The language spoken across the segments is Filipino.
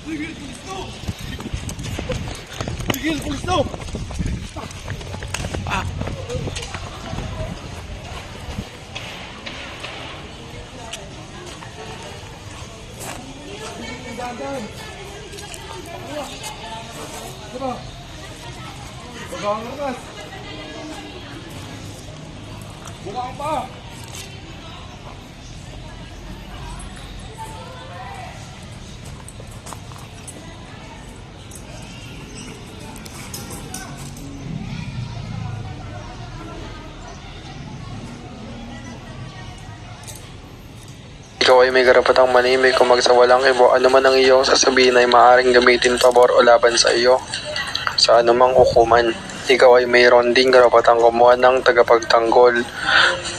Tigil, pulis to! Dandan! Diba? Bagang nakas! Bukaan pa! Ikaw ay may karapatang manimik kung magsawalang ibo. Ano man ang iyong sasabihin ay maaaring gamitin pabor o laban sa iyo sa anumang hukuman. Ikaw ay mayroon ding karapatang kumuha ng tagapagtanggol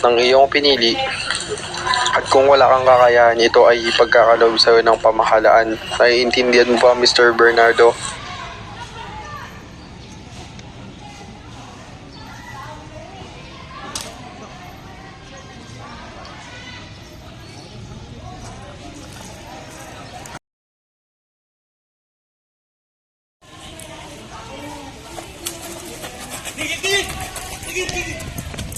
ng iyong pinili. At kung wala kang kakayahan, ito ay ipagkakaloob sa iyo ng pamahalaan. Naiintindihan mo ba, Mr. Bernardo? Tigil! Tigil! Tigil! Tigil!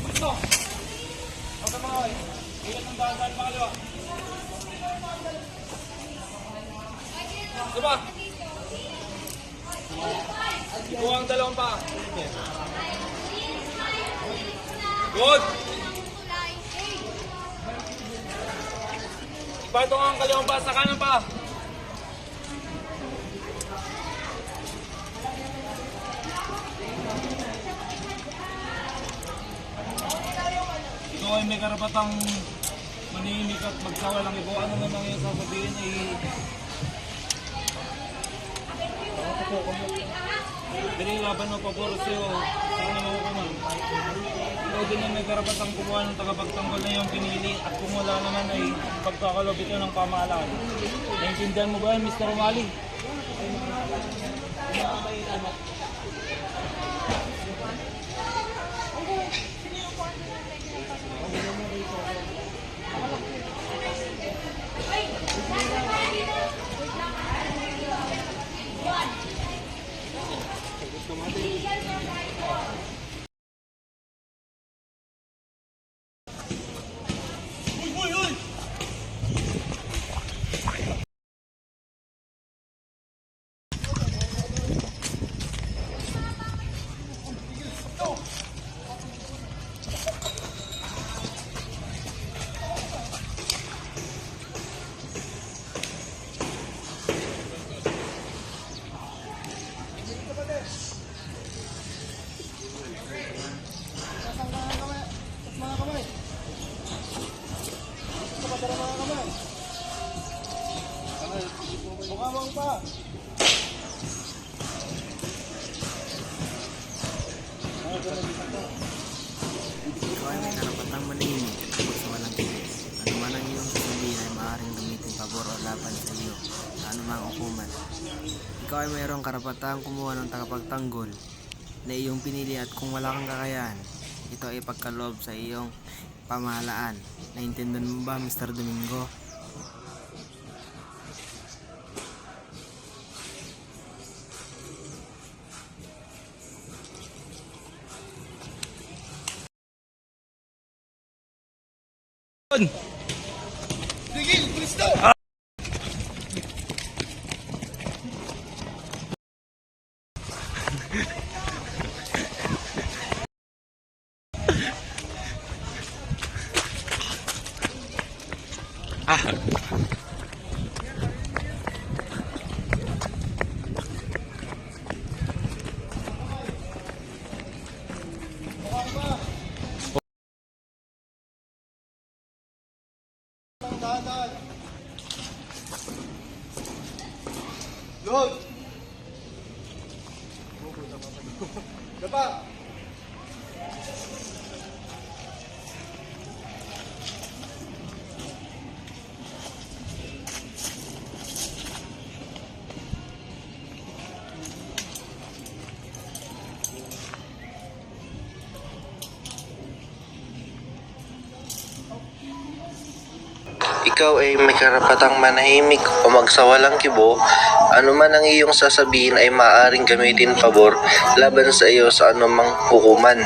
Pulis to! Huwag ka mga oy. Ilan ng dahan makalawa. Diba? Ikuha ang dalawang pa. Good! Ipatong ang kalawang pa sa kanan pa. Ikaw ay may karapatang manimik at magsawalang ibo. Ano man ang iyong sasabihin ay binilaban mo pabor sa iyo sa kanang hukuman. Ikaw din ay may karapatang kumuha ng tagapagtanggol na iyong pinili at kung wala naman ay pagkakalob ito ng pamahalaan. Naintindihan mo ba yan, Mr. Umali? Bukawang pa! Ikaw ay may karapatang manahimik at magsawalang kilos. Ano man ang iyong sasabihin ay maaaring gamitin pabor o laban sa iyo sa anumang hukuman. Ikaw ay mayroong karapatang kumuha ng tagapagtanggol na iyong pinili at kung wala kang kakayahan, ito ay pagkaloob sa iyong pamahalaan. Naintindihan mo ba, Mr. Domingo? Tigil! Pulis to! Dahan-dahan. Good! Dapa! Ikaw ay may karapatang manahimik o magsawalang kibo. Anuman ang iyong sasabihin ay maaaring gamitin pabor laban sa iyo sa anumang hukuman.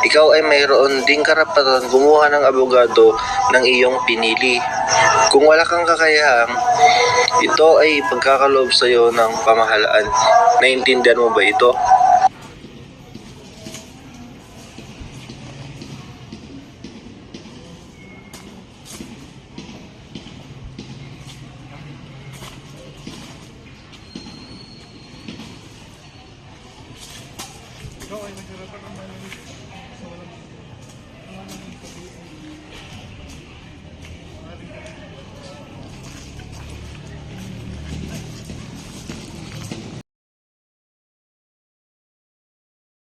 Ikaw ay mayroon ding karapatan kumuha ng abogado ng iyong pinili. Kung wala kang kakayahang, ito ay pagkakaloob sa iyo ng pamahalaan. Naintindihan mo ba ito?